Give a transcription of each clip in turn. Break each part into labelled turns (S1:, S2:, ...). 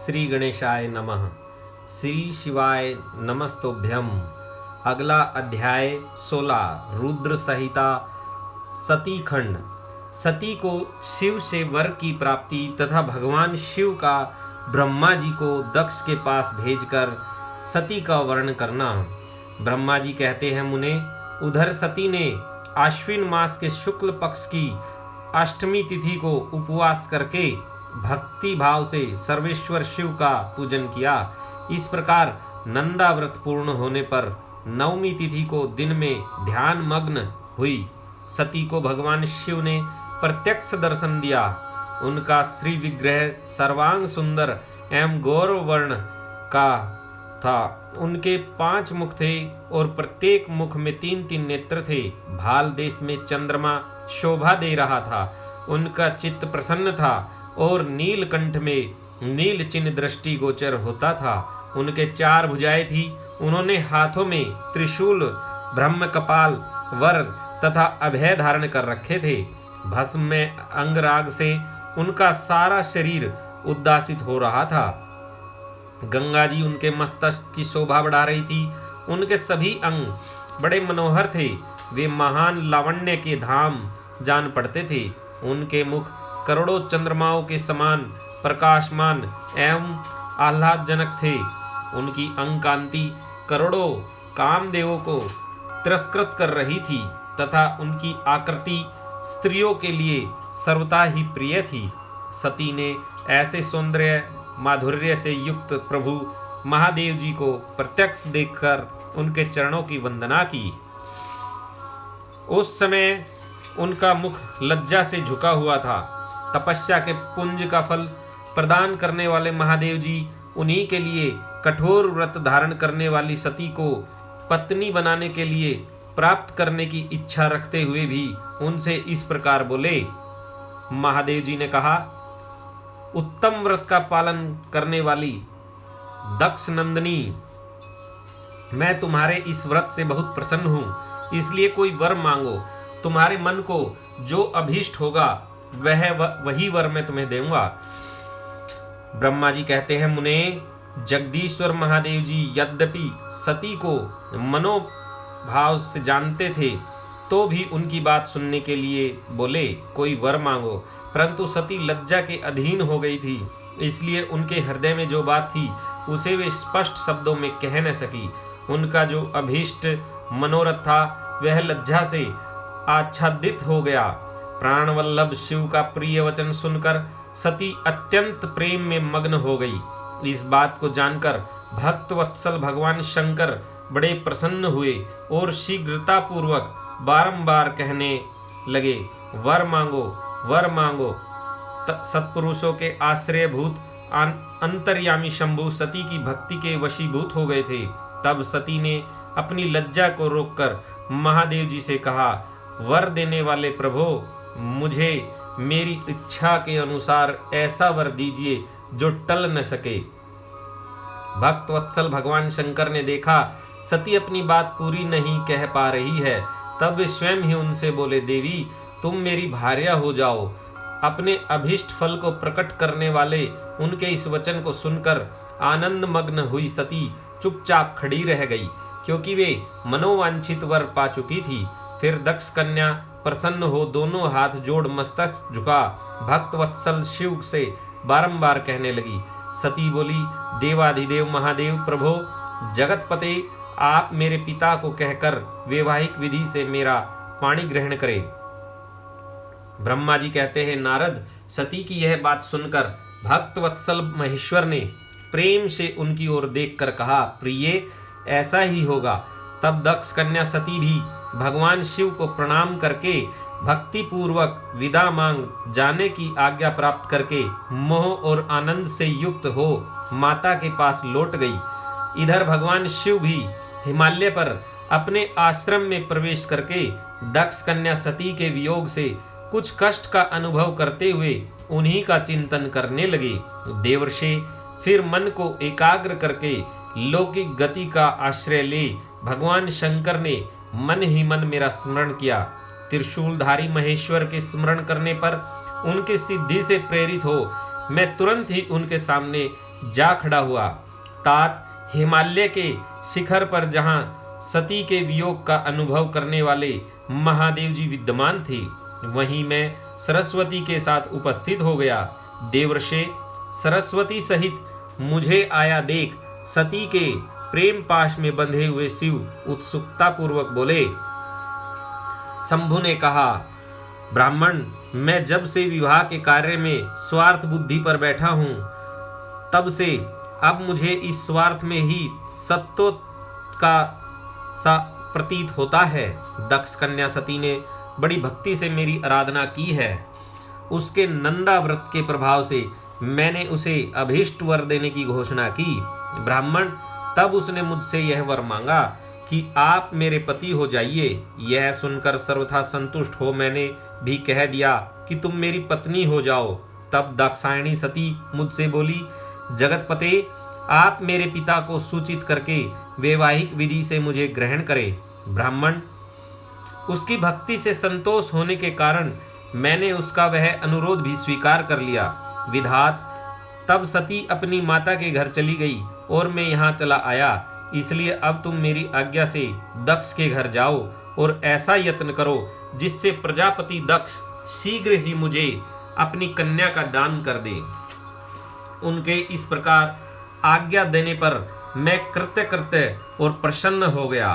S1: श्री गणेशाय नमः। श्री शिवाय नमस्तोभ्यम। अगला अध्याय 16 रुद्र संहिता सती खंड। सती को शिव से वर की प्राप्ति तथा भगवान शिव का ब्रह्मा जी को दक्ष के पास भेजकर सती का वर्णन करना। ब्रह्मा जी कहते हैं, मुने, उधर सती ने आश्विन मास के शुक्ल पक्ष की अष्टमी तिथि को उपवास करके भक्ति भाव से सर्वेश्वर शिव का पूजन किया। इस प्रकार नंदा व्रत पूर्ण होने पर नवमी तिथि को दिन में ध्यान मग्न हुई सती को भगवान शिव ने प्रत्यक्ष दर्शन दिया। उनका श्री विग्रह सर्वांग सुंदर एवं गौरव वर्ण का था। उनके 5 मुख थे और प्रत्येक मुख में 3-3 नेत्र थे। भाल देश में चंद्रमा शोभा दे रहा था। उनका चित्त प्रसन्न था और नीलकंठ में नील चिन्ह दृष्टि गोचर होता था। उनके 4 भुजाएं थी। उन्होंने हाथों में त्रिशूल, ब्रह्म कपाल, वर तथा अभय धारण कर रखे थे। भस्म में अंगराग से उनका सारा शरीर उद्दासित हो रहा था। गंगा जी उनके मस्तक की शोभा बढ़ा रही थी। उनके सभी अंग बड़े मनोहर थे। वे महान लावण्य के धाम जान पड़ते थे। उनके मुख करोड़ों चंद्रमाओं के समान प्रकाशमान एवं आह्लादजनक थे। उनकी अंग कांति करोड़ों कामदेवों को तिरस्कृत कर रही थी तथा उनकी आकृति स्त्रियों के लिए सर्वथा ही प्रिय थी। सती ने ऐसे सौंदर्य माधुर्य से युक्त प्रभु महादेव जी को प्रत्यक्ष देखकर उनके चरणों की वंदना की। उस समय उनका मुख लज्जा से झुका हुआ था। तपस्या के पुंज का फल प्रदान करने वाले महादेव जी उन्हीं के लिए कठोर व्रत धारण करने वाली सती को पत्नी बनाने के लिए प्राप्त करने की इच्छा रखते हुए भी उनसे इस प्रकार बोले। महादेव जी ने कहा, उत्तम व्रत का पालन करने वाली दक्ष नंदिनी, मैं तुम्हारे इस व्रत से बहुत प्रसन्न हूँ, इसलिए कोई वर मांगो। तुम्हारे मन को जो अभीष्ट होगा वही वर मैं तुम्हें दूंगा। ब्रह्मा जी कहते हैं, मुने, जगदीश्वर महादेव जी यद्यपि सती को मनोभाव से जानते थे तो भी उनकी बात सुनने के लिए बोले, कोई वर मांगो। परंतु सती लज्जा के अधीन हो गई थी, इसलिए उनके हृदय में जो बात थी उसे वे स्पष्ट शब्दों में कह न सकी। उनका जो अभीष्ट मनोरथ था वह लज्जा से आच्छादित हो गया। प्राणवल्लभ शिव का प्रिय वचन सुनकर सती अत्यंत प्रेम में मग्न हो गई। इस बात को जानकर भक्त वत्सल भगवान शंकर बड़े प्रसन्न हुए और शीघ्रता पूर्वक बारंबार कहने लगे, वर मांगो, वर मांगो। सत्पुरुषों के आश्रयभूत अंतर्यामी शंभु सती की भक्ति के वशीभूत हो गए थे। तब सती ने अपनी लज्जा को रोककर महादेव जी से कहा, वर देने वाले प्रभो, मुझे मेरी इच्छा के अनुसार ऐसा वर दीजिए जो टल न सके। भक्त वत्सल भगवान शंकर ने देखा सती अपनी बात पूरी नहीं कह पा रही है, तब वे स्वयं ही उनसे बोले, देवी, तुम मेरी भार्या हो जाओ। अपने अभीष्ट फल को प्रकट करने वाले उनके इस वचन को सुनकर आनंद मग्न हुई सती चुपचाप खड़ी रह गई, क्योंकि वे मनोवांछित वर पा चुकी थी। फिर दक्ष कन्या प्रसन्न हो दोनों हाथ जोड़ मस्तक झुका भक्त वत्सल शिव से बारंबार कहने लगी। सती बोली, देवाधिदेव महादेव प्रभो, जगतपते, आप मेरे पिता को कहकर वैवाहिक विधि से मेरा पाणी ग्रहण करें। ब्रह्मा जी कहते हैं, नारद, सती की यह बात सुनकर भक्त वत्सल महेश्वर ने प्रेम से उनकी ओर देखकर कहा, प्रिय, ऐसा ही होगा। तब दक्ष कन्या सती भी भगवान शिव को प्रणाम करके भक्ति पूर्वक विदा मांग जाने की आज्ञा प्राप्त करके मोह और आनंद से युक्त हो माता के पास लौट गई। इधर भगवान शिव भी हिमालय पर अपने आश्रम में प्रवेश करके दक्ष कन्या सती के वियोग से कुछ कष्ट का अनुभव करते हुए उन्हीं का चिंतन करने लगे। देवर्षि फिर मन को एकाग्र करके लौकिक गति का आश्रय ले भगवान शंकर ने मन ही मन मेरा स्मरण किया। त्रिशूलधारी महेश्वर के स्मरण करने पर उनकी सिद्धि से प्रेरित हो मैं तुरंत ही उनके सामने जा खड़ा हुआ। तात हिमालय के शिखर पर जहां सती के वियोग का अनुभव करने वाले महादेव जी विद्यमान थे, वहीं मैं सरस्वती के साथ उपस्थित हो गया। देवर्षे, सरस्वती सहित मुझे आया देख सती के प्रेम पाश में बंधे हुए शिव उत्सुकता पूर्वक बोले। शंभु ने कहा, ब्राह्मण, मैं जब से विवाह के कार्य में स्वार्थ बुद्धि पर बैठा हूं, तब से अब मुझे इस स्वार्थ में ही सत्व का सा प्रतीत होता है। दक्ष कन्या सती ने बड़ी भक्ति से मेरी आराधना की है। उसके नंदा व्रत के प्रभाव से मैंने उसे अभीष्ट वर देने की घोषणा की। ब्राह्मण, तब उसने मुझसे यह वर मांगा कि आप मेरे पति हो जाइए। यह सुनकर सर्वथा संतुष्ट हो मैंने भी कह दिया कि तुम मेरी पत्नी हो जाओ। तब दाक्षायणी सती मुझसे बोली, जगतपते, आप मेरे पिता को सूचित करके वैवाहिक विधि से मुझे ग्रहण करें। ब्राह्मण, उसकी भक्ति से संतोष होने के कारण मैंने उसका वह अनुरोध भी स्वीकार कर लिया। विधात, तब सती अपनी माता के घर चली गई और मैं यहाँ चला आया। इसलिए अब तुम मेरी आज्ञा से दक्ष के घर जाओ और ऐसा यत्न करो जिससे प्रजापति दक्ष शीघ्र ही मुझे अपनी कन्या का दान कर दे। उनके इस प्रकार आज्ञा देने पर मैं कृत्य कृत्य और प्रसन्न हो गया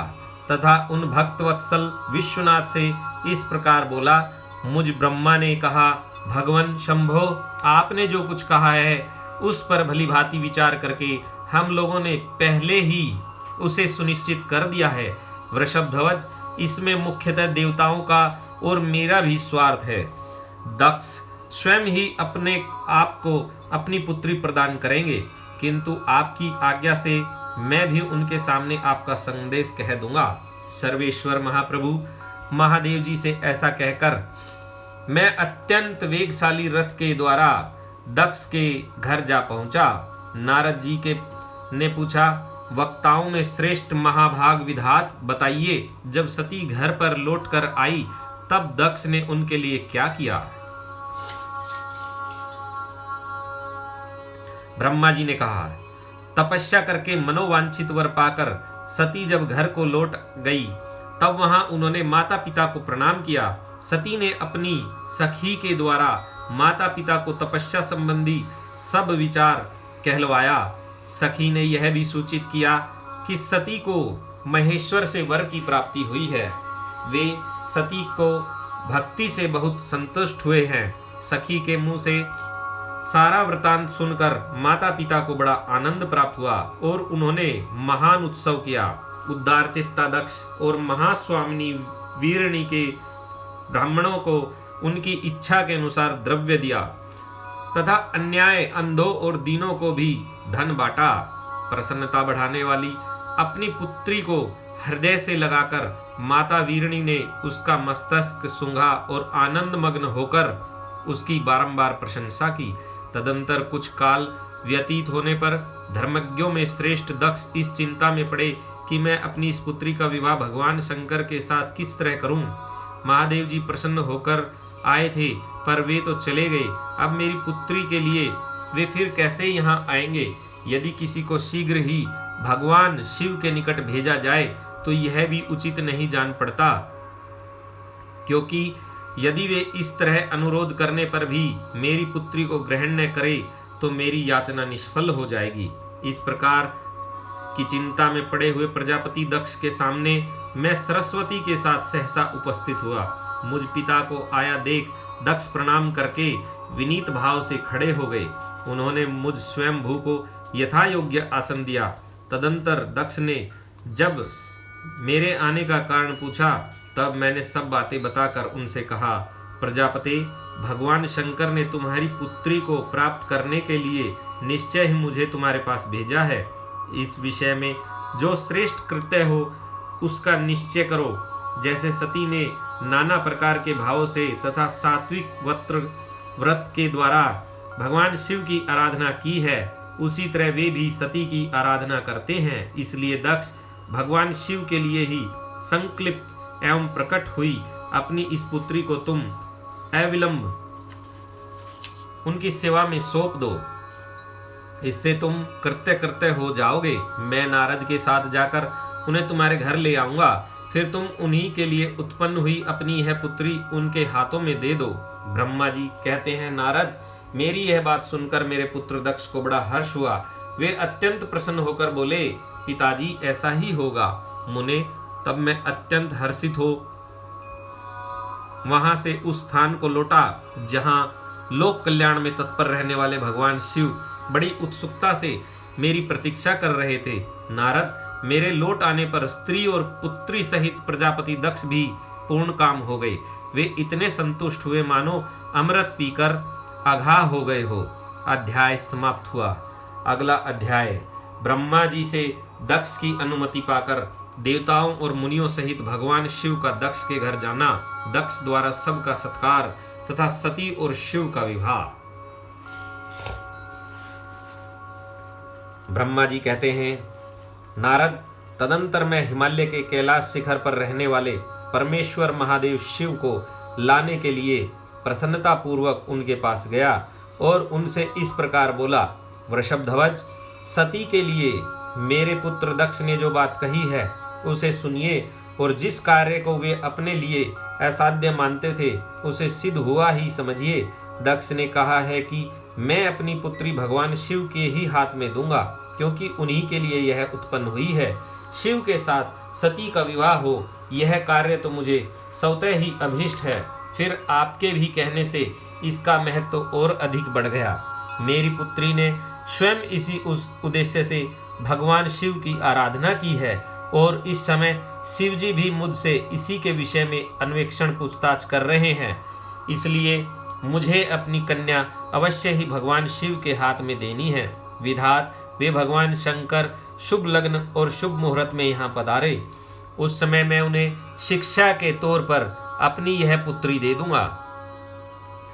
S1: तथा उन भक्तवत्सल विश्वनाथ से इस प्रकार बोला, मुझ ब्रह्मा ने कहा, भगवान शंभो, आपने जो कुछ कहा है उस पर भली भांति विचार करके हम लोगों ने पहले ही उसे सुनिश्चित कर दिया है। वृषभध्वज, इसमें मुख्यतः देवताओं का और मेरा भी स्वार्थ है। दक्ष स्वयं ही अपने आप को अपनी पुत्री प्रदान करेंगे, किंतु आपकी आज्ञा से मैं भी उनके सामने आपका संदेश कह दूंगा। सर्वेश्वर महाप्रभु महादेव जी से ऐसा कहकर मैं अत्यंत वेगशाली रथ के द्वारा दक्ष के घर जा पहुंचा। नारद जी ने पूछा, वक्ताओं में श्रेष्ठ महाभाग विधात बताइए, जब सती घर पर लौट कर आई तब दक्ष ने उनके लिए क्या किया? ब्रह्मा जी ने कहा, तपस्या करके मनोवांछित वर पाकर सती जब घर को लौट गई तब वहां उन्होंने माता पिता को प्रणाम किया। सती ने अपनी सखी के द्वारा माता पिता को तपस्या संबंधी सब विचार कहलवाया। सखी ने यह भी सूचित किया कि सती को महेश्वर से वर की प्राप्ति हुई है। वे सती को भक्ति से बहुत संतुष्ट हुए हैं। सखी के मुंह से सारा वृतांत सुनकर माता पिता को बड़ा आनंद प्राप्त हुआ और उन्होंने महान उत्सव किया। उद्दार चित्ता दक्ष और महास्वामिनी वीरणी के ब्राह्मणों को उनकी इच्छा के अनुसार द्रव्य दिया तथा अन्याय अंधों और दीनों को भी धन बांटा। प्रसन्नता बढ़ाने वाली अपनी पुत्री को हृदय से लगाकर माता वीरणी ने उसका मस्तक सूंघा और आनंद मग्न होकर उसकी बारंबार प्रशंसा की। तदंतर कुछ काल व्यतीत होने पर धर्मज्ञों में श्रेष्ठ दक्ष इस चिंता में पड़े कि मैं अपनी इस पुत्री का विवाह भगवान शंकर के साथ किस तरह करूं। महादेव जी प्रसन्न होकर आए थे पर वे तो चले गए। अब मेरी पुत्री के लिए वे फिर कैसे यहाँ आएंगे? यदि किसी को शीघ्र ही भगवान शिव के निकट भेजा जाए तो यह भी उचित नहीं जान पड़ता, क्योंकि यदि वे इस तरह अनुरोध करने पर भी मेरी पुत्री को ग्रहण न करे तो मेरी याचना निष्फल हो जाएगी। इस प्रकार की चिंता में पड़े हुए प्रजापति दक्ष के सामने मैं सरस्वती के साथ सहसा उपस्थित हुआ। मुझ पिता को आया देख दक्ष प्रणाम करके विनीत भाव से खड़े हो गए। उन्होंने मुझ स्वयंभू को यथा योग्य आसन दिया। तदंतर दक्ष ने जब मेरे आने का कारण पूछा तब मैंने सब बातें बताकर उनसे कहा, प्रजापते, भगवान शंकर ने तुम्हारी पुत्री को प्राप्त करने के लिए निश्चय ही मुझे तुम्हारे पास भेजा है। इस विषय में जो श्रेष्ठ कृत्य हो उसका निश्चय करो। जैसे सती ने नाना प्रकार के भावों से तथा सात्विक व्रत के द्वारा भगवान शिव की आराधना की है, उसी तरह वे भी सती की आराधना करते हैं। इसलिए दक्ष भगवान शिव के लिए ही संकल्पित एवं प्रकट हुई अपनी इस पुत्री को तुम अविलंब उनकी सेवा में सौंप दो। इससे तुम कृत्य कृत्य हो जाओगे। मैं नारद के साथ जाकर उन्हें तुम्हारे घर ले आऊंगा, फिर तुम उन्हीं के लिए उत्पन्न हुई अपनी यह पुत्री उनके हाथों में दे दो। ब्रह्मा जी कहते हैं, नारद, मेरी यह बात सुनकर मेरे पुत्र दक्ष को बड़ा हर्ष हुआ। वे अत्यंत प्रसन्न होकर बोले, पिताजी ऐसा ही होगा। मुने, तब मैं अत्यंत हर्षित हो वहां से उस स्थान को लौटा जहां लोक कल्याण में तत्पर रहने वाले भगवान शिव बड़ी उत्सुकता से मेरी प्रतीक्षा कर रहे थे। नारद, मेरे लौट आने पर स्त्री और पुत्री सहित प्रजापति दक्ष भी पूर्ण काम हो गए। वे इतने संतुष्ट हुए मानो अमृत पीकर अघा हो गए हो। अध्याय समाप्त हुआ। अगला अध्याय। ब्रह्मा जी से दक्ष की अनुमति पाकर देवताओं और मुनियों सहित भगवान शिव का दक्ष के घर जाना, दक्ष द्वारा सबका सत्कार तथा सती और शिव का विवाह। ब्रह्मा जी कहते हैं, नारद, तदंतर मैं हिमालय के कैलाश शिखर पर रहने वाले परमेश्वर महादेव शिव को लाने के लिए प्रसन्नता पूर्वक उनके पास गया और उनसे इस प्रकार बोला, वृषभध्वज, सती के लिए मेरे पुत्र दक्ष ने जो बात कही है उसे सुनिए और जिस कार्य को वे अपने लिए असाध्य मानते थे उसे सिद्ध हुआ ही समझिए। दक्ष ने कहा है कि मैं अपनी पुत्री भगवान शिव के ही हाथ में दूंगा, क्योंकि उन्हीं के लिए यह उत्पन्न हुई है। शिव के साथ सती का विवाह हो, यह कार्य तो मुझे स्वतः ही अभीष्ट है। फिर आपके भी कहने से इसका महत्व और अधिक बढ़ गया। मेरी पुत्री ने स्वयं इसी उस उद्देश्य से भगवान शिव की आराधना की है और इस समय शिव जी भी मुझसे इसी के विषय में अन्वेषण पूछताछ कर रहे हैं। इसलिए मुझे अपनी कन्या अवश्य ही भगवान शिव के हाथ में देनी है। विधात, वे भगवान शंकर शुभ लग्न और शुभ मुहूर्त में यहाँ पधारे। उस समय मैं उन्हें शिक्षा के तौर पर अपनी यह पुत्री दे दूंगा।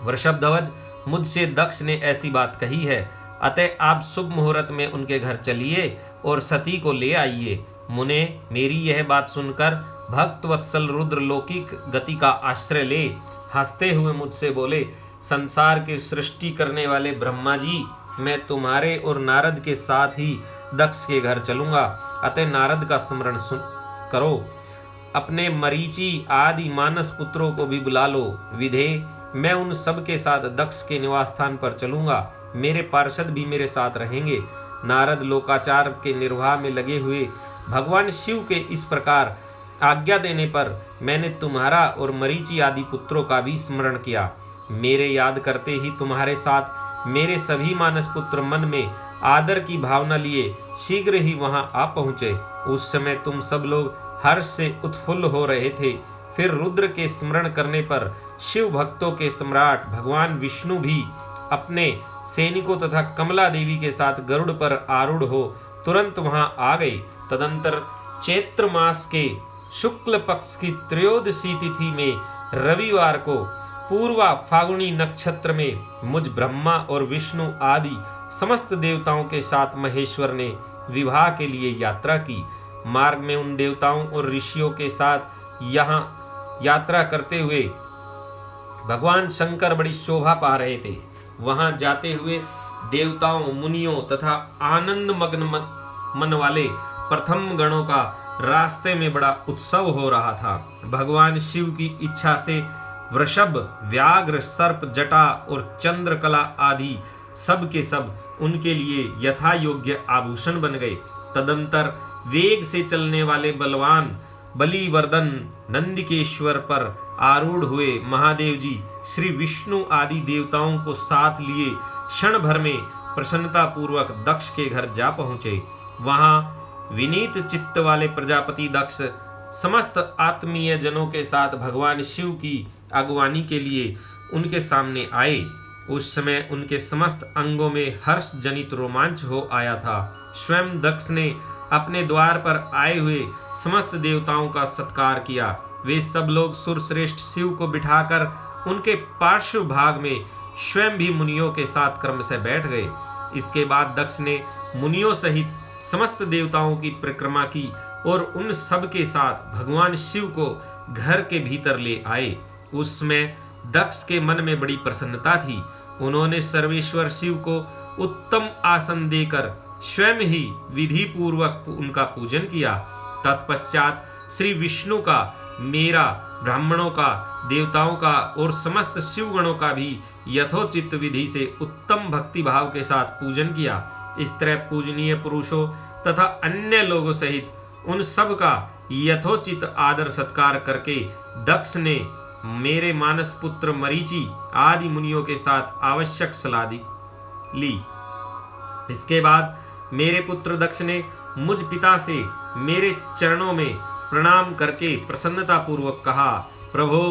S1: वृषभध्वज, मुझसे दक्ष ने ऐसी बात कही है, अतः आप शुभ मुहूर्त में उनके घर चलिए और सती को ले आइए। मुने, मेरी यह बात सुनकर भक्त वत्सल रुद्र लौकिक गति का आश्रय ले हंसते हुए मुझसे बोले, संसार की सृष्टि करने वाले ब्रह्मा जी, मैं तुम्हारे और नारद के साथ ही दक्ष के घर चलूंगा, अतः नारद का स्मरण करो। अपने मरीचि आदि मानस पुत्रों को भी बुला लो। विधे, मैं उन सब के साथ दक्ष के निवास स्थान पर चलूंगा। मेरे पार्षद भी मेरे साथ रहेंगे। नारद लोकाचार के निर्वाह में लगे हुए भगवान शिव के इस प्रकार आज्ञा देने पर मैंने तुम्हारा और मरीचि आदि पुत्रों का भी स्मरण किया। मेरे याद करते ही तुम्हारे साथ मेरे सभी मानस पुत्र मन में आदर की भावना लिए शीघ्र ही वहां आ पहुंचे। उस समय तुम सब लोग हर्ष से उत्फुल्ल हो रहे थे। फिर रुद्र के स्मरण करने पर शिव भक्तों के सम्राट भगवान विष्णु भी अपने सैनिकों तथा कमला देवी के साथ गरुड़ पर आरूढ़ हो तुरंत वहां आ गए। तदंतर चैत्र मास के शुक्ल पक्ष की त्रयोदशी तिथि में रविवार को पूर्वा फागुनी नक्षत्र में मुझ ब्रह्मा और विष्णु आदि समस्त देवताओं के साथ महेश्वर ने विवाह के लिए यात्रा की। मार्ग में उन देवताओं और ऋषियों के साथ यहाँ यात्रा करते हुए भगवान शंकर बड़ी शोभा पा रहे थे। वहां जाते हुए देवताओं, मुनियों तथा आनंद मग्न मन वाले प्रथम गणों का रास्ते में बड़ा उत्सव हो रहा था। भगवान शिव की इच्छा से वृषभ, व्याघ्र, सर्प, जटा और चंद्रकला आदि सब के सब उनके लिए यथा योग्य आभूषण बन गए। तदंतर वेग से चलने वाले बलवान बलिवर्धन नंदिकेश्वर पर आरूढ़ हुए महादेव जी श्री विष्णु आदि देवताओं को साथ लिए क्षण भर में प्रसन्नता पूर्वक दक्ष के घर जा पहुंचे। वहां विनीत चित्त वाले प्रजापति दक्ष समस्त आत्मीय जनों के साथ भगवान शिव की अगवानी के लिए उनके सामने आए। उस समय उनके समस्त अंगों में हर्ष जनित रोमांच हो आया था। स्वयं दक्ष ने अपने द्वार पर आए हुए समस्त देवताओं का सत्कार किया। वे सब लोग सुरश्रेष्ठ शिव को बिठाकर उनके पार्श्व भाग में स्वयं भी मुनियों के साथ क्रम से बैठ गए। इसके बाद दक्ष ने मुनियों सहित समस्त देवताओं की परिक्रमा की और उन सब के साथ भगवान शिव को घर के भीतर ले आए। उसमें दक्ष के मन में बड़ी प्रसन्नता थी। उन्होंने सर्वेश्वर शिव को उत्तम आसन देकर स्वयं ही विधि पूर्वक उनका पूजन किया। तत्पश्चात श्री विष्णु का, मेरा, ब्राह्मणों का, देवताओं का और समस्त शिवगणों का भी यथोचित विधि से उत्तम भक्ति भाव के साथ पूजन किया। इस तरह पूजनीय पुरुषों तथा अन्य लोगों सहित उन सब का यथोचित आदर सत्कार करके दक्ष ने मेरे मानस पुत्र मरीचि आदि मुनियों के साथ आवश्यक सलाह ली। इसके बाद मेरे पुत्र दक्ष ने मुझ पिता से मेरे चरणों में प्रणाम करके प्रसन्नता पूर्वक कहा, प्रभो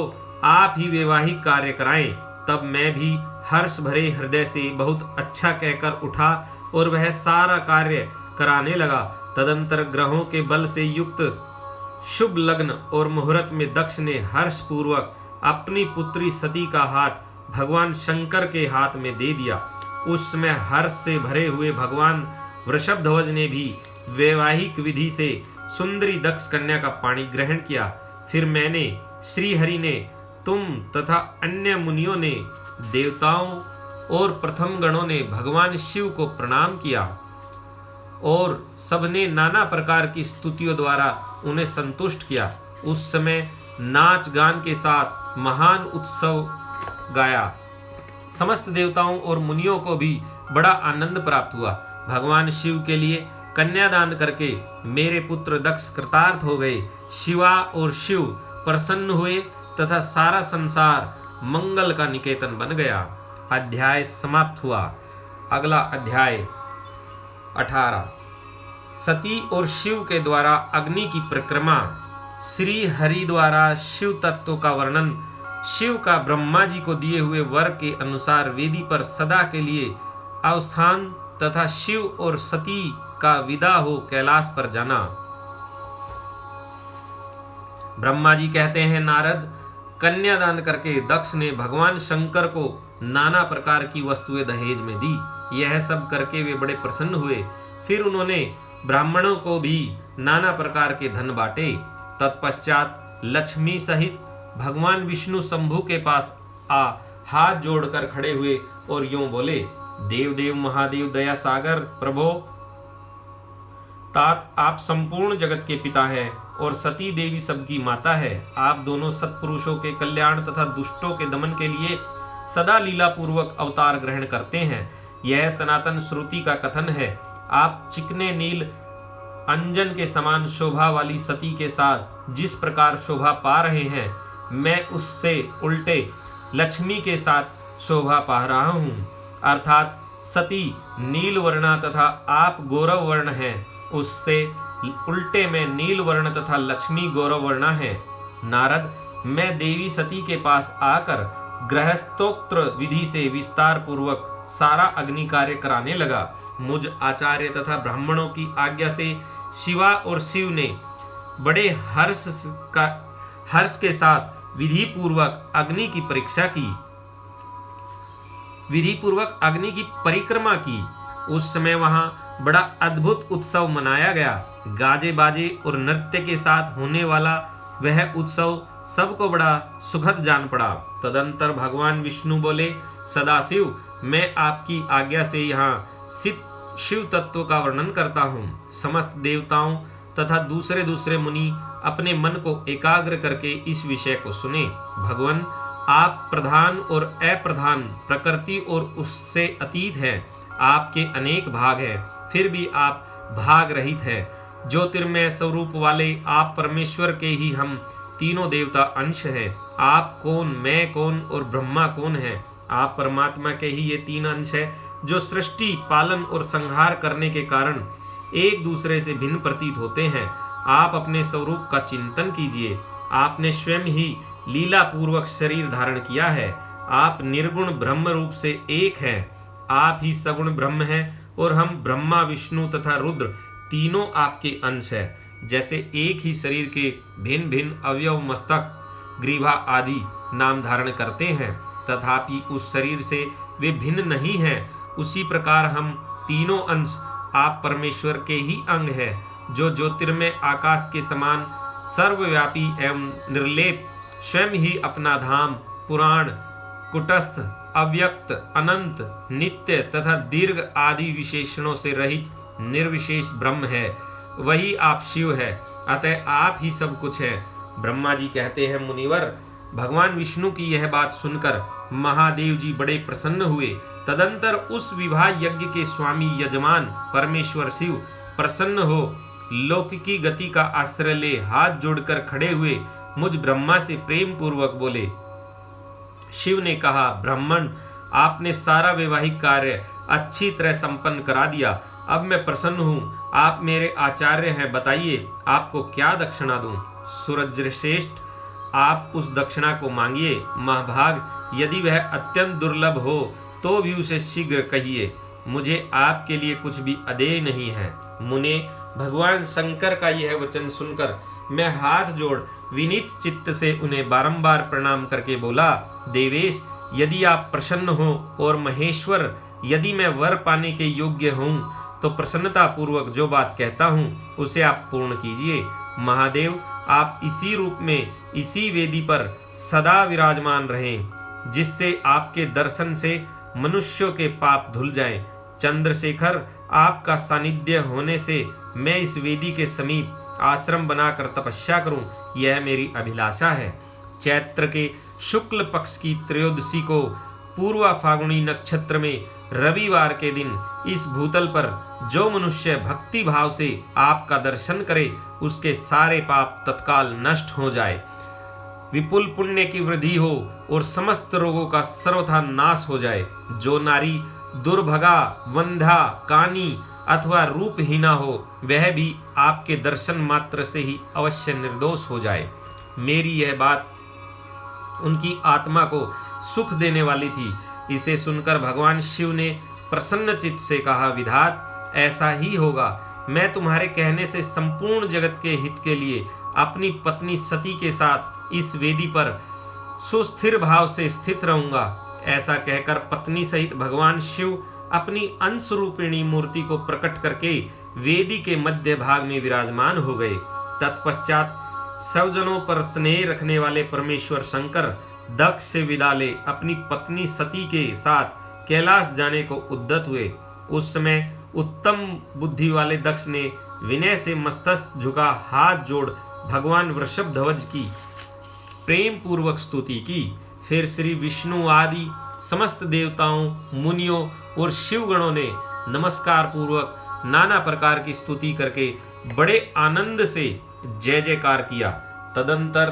S1: आप ही वैवाहिक कार्य कराएं। तब मैं भी हर्ष भरे हृदय से बहुत अच्छा कहकर उठा और वह सारा कार्य कराने लगा। तदंतर ग्रहों के बल से युक्त शुभ लग्न और मुहूर्त में दक्ष ने हर्ष पूर्वक अपनी पुत्री सती का हाथ भगवान शंकर के हाथ में दे दिया। उस समय हर्ष से भरे हुए भगवान वृषभध्वज ने भी वैवाहिक विधि से सुंदरी दक्ष कन्या का पाणी ग्रहण किया। फिर मैंने, श्री हरि ने, तुम तथा अन्य मुनियों ने, देवताओं और प्रथम गणों ने भगवान शिव को प्रणाम किया और सबने नाना प्रकार की स्तुतियों द्वारा उन्हें संतुष्ट किया। उस समय नाच गान के साथ महान उत्सव गाया। समस्त देवताओं और मुनियों को भी बड़ा आनंद प्राप्त हुआ। भगवान शिव के लिए कन्यादान करके मेरे पुत्र दक्ष कृतार्थ हो गए। शिवा और शिव प्रसन्न हुए तथा सारा संसार मंगल का निकेतन बन गया। अध्याय समाप्त हुआ। अगला अध्याय 18। सती और शिव के द्वारा अग्नि की परिक्रमा। श्री हरि द्वारा शिव तत्व का वर्णन। शिव का ब्रह्मा जी को दिए हुए वर के अनुसार वेदी पर सदा के लिए अवस्थान तथा शिव और सती का विदा हो कैलाश पर जाना। ब्रह्मा जी कहते हैं, नारद, कन्यादान करके दक्ष ने भगवान शंकर को नाना प्रकार की वस्तुएं दहेज में दी। यह सब करके वे बड़े प्रसन्न हुए। फिर उन्होंने ब्राह्मणों को भी नाना प्रकार के धन बांटे। तत्पश्चात लक्ष्मी सहित भगवान विष्णु शंभु के पास हाथ जोड़कर खड़े हुए और यूं बोले, देव देव महादेव दया सागर प्रभो, तात आप संपूर्ण जगत के पिता हैं और सती देवी सबकी माता है। आप दोनों सत्पुरुषों के कल्याण तथा दुष्टों के दमन के लिए सदा लीला पूर्वक अवतार ग्रहण करते हैं। यह सनातन श्रुति का कथन है। आप चिकने नील अंजन के समान शोभा वाली सती के साथ जिस प्रकार शोभा पा रहे हैं, मैं उससे उल्टे लक्ष्मी के साथ शोभा पा रहा हूँ। अर्थात सती नील वर्णा तथा आप गौरव वर्ण हैं, उससे उल्टे में नील वर्ण तथा लक्ष्मी गौरव वर्णा है। नारद, मैं देवी सती के पास आकर गृहस्थोक्त विधि से विस्तार पूर्वक सारा अग्नि कार्य कराने लगा। मुझ आचार्य तथा ब्राह्मणों की आज्ञा से शिवा और शिव ने बड़े हर्ष के साथ विधि पूर्वक अग्नि की परीक्षा की, विधि पूर्वक अग्नि की परिक्रमा की। उस समय वहां बड़ा अद्भुत उत्सव मनाया गया। गाजे बाजे और नृत्य के साथ होने वाला वह उत्सव सबको बड़ा सुखद जान पड़ा। तदंतर भगवान विष्णु बोले, सदाशिव, मैं आपकी आज्ञा से यहाँ शिव तत्व का वर्णन करता हूँ। समस्त देवताओं तथा दूसरे मुनि अपने मन को एकाग्र करके इस विषय को सुने। भगवान, आप प्रधान और अप्रधान, प्रकृति और उससे अतीत हैं। आपके अनेक भाग हैं, फिर भी आप भाग रहित हैं। ज्योतिर्मय स्वरूप वाले आप परमेश्वर के ही हम तीनों देवता अंश हैं। आप कौन, मैं कौन और ब्रह्मा कौन है? आप परमात्मा के ही ये तीन अंश है जो सृष्टि, पालन और संहार करने के कारण एक दूसरे से भिन्न प्रतीत होते हैं। आप अपने स्वरूप का चिंतन कीजिए। आपने स्वयं ही लीला पूर्वक शरीर धारण किया है। आप निर्गुण ब्रह्म रूप से एक हैं। आप ही सगुण ब्रह्म हैं और हम ब्रह्मा, विष्णु तथा रुद्र तीनों आपके अंश हैं। जैसे एक ही शरीर के भिन्न भिन्न अवयव मस्तक, ग्रीवा आदि नाम धारण करते हैं, तथापि उस शरीर से वे भिन्न नहीं हैं, उसी प्रकार हम तीनों अंश आप परमेश्वर के ही अंग हैं, जो ज्योतिर्मय आकाश के समान सर्वव्यापी एवं निर्लेप स्वयं ही अपना धाम, पुराण, कुटस्थ अव्यक्त, अनंत, नित्य तथा दीर्घ आदि विशेषणों से रहित निर्विशेष ब्रह्म है, वही आप शिव है। अतः आप ही सब कुछ हैं। ब्रह्मा जी कहते हैं, मुनिवर, भगवान विष्णु की यह बात सुनकर महादेव जी बड़े प्रसन्न हुए। तदंतर उस विवाह यज्ञ के स्वामी यजमान परमेश्वर शिव प्रसन्न हो लौकिकी गति का आश्रय ले हाथ जोड़कर खड़े हुए मुझ ब्रह्मा से प्रेम पूर्वक बोले। शिव ने कहा, ब्राह्मण, आपने सारा वैवाहिक कार्य अच्छी तरह संपन्न करा दिया। अब मैं प्रसन्न हूँ। आप मेरे आचार्य हैं, बताइए आपको क्या दक्षिणा दूं? सूरजश्रेष्ठ, आप उस दक्षिणा को मांगिए। महाभाग, यदि वह अत्यंत दुर्लभ हो तो भी उसे शीघ्र कहिए। मुझे आपके लिए कुछ भी अदेय नहीं है। मुने, भगवान शंकर का यह वचन सुनकर मैं हाथ जोड़ विनीत चित्त से उन्हें बारंबार प्रणाम करके बोला, देवेश, यदि आप प्रसन्न हो और महेश्वर, यदि मैं वर पाने के योग्य हूँ तो प्रसन्नता पूर्वक जो बात कहता हूँ उसे आप पूर्ण कीजिए। महादेव, आप इसी रूप में इसी वेदी पर सदा विराजमान रहें, जिससे आपके दर्शन से मनुष्यों के पाप धुल जाएं। चंद्रशेखर, आपका सानिध्य होने से मैं इस वेदी के समीप आश्रम बनाकर तपस्या करूं, यह मेरी अभिलाषा है। चैत्र के शुक्ल पक्ष की त्रयोदशी को पूर्वा फागुनी नक्षत्र में रविवार के दिन इस भूतल पर जो मनुष्य भक्ति भाव से आपका दर्शन करे, उसके सारे पाप तत्काल नष्ट हो जाए, विपुल पुण्य की वृद्धि हो और समस्त रोगों का सर्वथा नाश हो जाए। जो नारी दुर्भगा, वंध्या, कानी अथवा रूपहीना हो, वह भी आपके दर्शन मात्र से ही अवश्य निर्दोष हो जाए। मेरी यह बात उनकी आत्मा को सुख देने वाली थी। इसे सुनकर भगवान शिव ने प्रसन्न चित्त से कहा, विधात, ऐसा ही होगा। मैं तुम्हारे कहने से संपूर्ण जगत के हित के लिए अपनी पत्नी सती के साथ इस वेदी पर सुस्थिर भाव से स्थित रहूंगा। ऐसा कहकर पत्नी सहित भगवान शिव अपनी अंश रूपिणी मूर्ति को प्रकट करके वेदी के मध्य भाग में विराजमान हो गए। तत्पश्चात सब जनों पर स्नेह रखने वाले परमेश्वर शंकर दक्ष से विदा ले अपनी पत्नी सती के साथ कैलाश जाने को उद्यत हुए। उस समय उत्तम बुद्धि वाले दक्ष ने विनय से मस्तक झुका हाथ जोड़ भगवान वृषभध्वज की प्रेम पूर्वक स्तुति की। फिर श्री विष्णु आदि समस्त देवताओं, मुनियों और शिवगणों ने नमस्कार पूर्वक नाना प्रकार की स्तुति करके बड़े आनंद से जय जयकार किया। तदंतर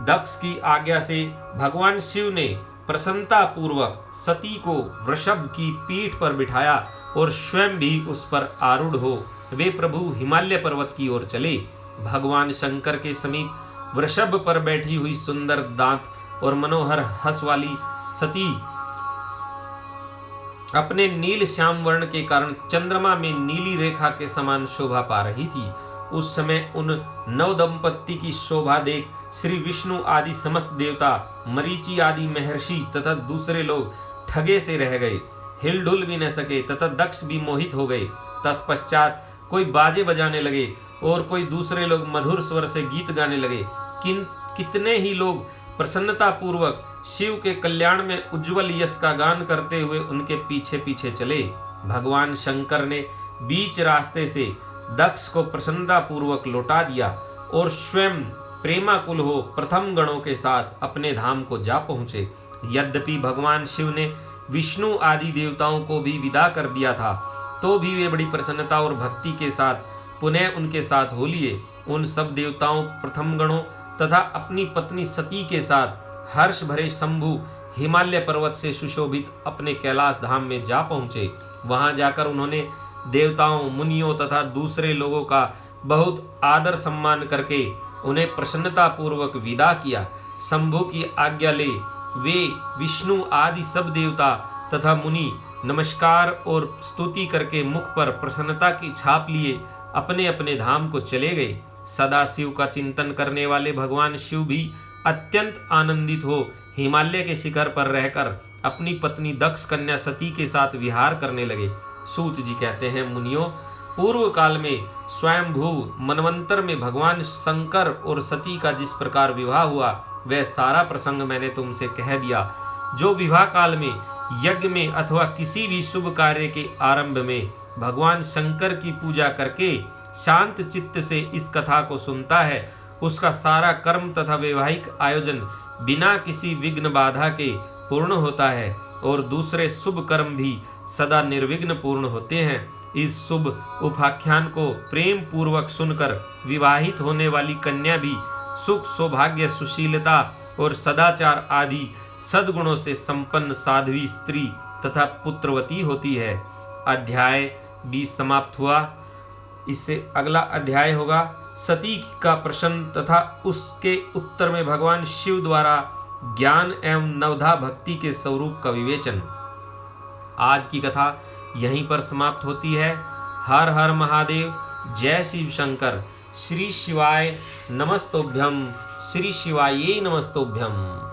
S1: दक्ष की आज्ञा से भगवान शिव ने प्रसन्नता पूर्वक सती को वृषभ की पीठ पर बिठाया और स्वयं भी उस पर आरूढ़ हो वे प्रभु हिमालय पर्वत की ओर चले। भगवान शंकर के समीप वृषभ पर बैठी हुई सुंदर दांत और मनोहर हंस वाली सती अपने नील श्याम वर्ण के कारण चंद्रमा में नीली रेखा के समान शोभा पा रही थी। उस समय उन नव दंपत्ति की शोभा देख श्री विष्णु आदि समस्त देवता, मरीचि आदि महर्षि तथा दूसरे लोग ठगे से रह गए, हिलडुल भी न सके तथा दक्ष भी मोहित हो गए। तत्पश्चात कोई बाजे बजाने लगे और कोई दूसरे लोग मधुर स्वर से गीत गाने लगे। कितने ही लोग प्रसन्नता पूर्वक शिव के कल्याण में उज्जवल यश का गान करते हुए उनके पीछे पीछे चले। भगवान शंकर ने बीच रास्ते से दक्ष को प्रसन्नता पूर्वक लौटा दिया और स्वयं प्रेमाकुल हो प्रथम गणों के साथ अपने धाम को जा पहुंचे। यद्यपि भगवान शिव ने विष्णु आदि देवताओं को भी विदा कर दिया था, तो भी वे बड़ी प्रसन्नता और भक्ति के साथ पुनः उनके साथ हो लिए। उन सब देवताओं, प्रथम गणों तथा अपनी पत्नी सती के साथ हर्ष भरे शंभु हिमालय पर्वत से सुशोभित अपने कैलाश धाम में जा पहुंचे। वहां जाकर उन्होंने देवताओं, मुनियों तथा दूसरे लोगों का बहुत आदर सम्मान करके उन्हें प्रसन्नता पूर्वक विदा किया। शंभु की आज्ञा ले वे विष्णु आदि सब देवता तथा मुनि नमस्कार और स्तुति करके मुख पर प्रसन्नता की छाप लिए अपने अपने धाम को चले गए। सदा शिव का चिंतन करने वाले भगवान शिव भी अत्यंत आनंदित हो हिमालय के शिखर पर रहकर अपनी पत्नी दक्ष कन्या सती के साथ विहार करने लगे। सूत जी कहते हैं, मुनियों, पूर्व काल में स्वयंभू मनवंतर में भगवान शंकर और सती का जिस प्रकार विवाह हुआ वह सारा प्रसंग मैंने तुमसे कह दिया। जो विवाह काल में यज्ञ में अथवा किसी भी शुभ कार्य के आरंभ में भगवान शंकर की पूजा करके शांत चित्त से इस कथा को सुनता है, उसका सारा कर्म तथा वैवाहिक आयोजन बिना किसी विघ्न बाधा के पूर्ण होता है और दूसरे शुभ कर्म भी सदा निर्विघ्न पूर्ण होते हैं। इस शुभ उपाख्यान को प्रेम पूर्वक सुनकर विवाहित होने वाली कन्या भी सुख, सौभाग्य, सुशीलता और सदाचार आदि सद्गुणों से संपन्न साध्वी स्त्री तथा पुत्रवती होती है। अध्याय 20 समाप्त हुआ। इससे अगला अध्याय होगा सती का प्रश्न तथा उसके उत्तर में भगवान शिव द्वारा ज्ञान एवं नवधा भक्ति के स्वरूप का विवेचन। आज की कथा यहीं पर समाप्त होती है। हर हर महादेव, जय शिव शंकर। श्री शिवाय नमस्तोभ्यम, श्री शिवाय नमस्तोभ्यम।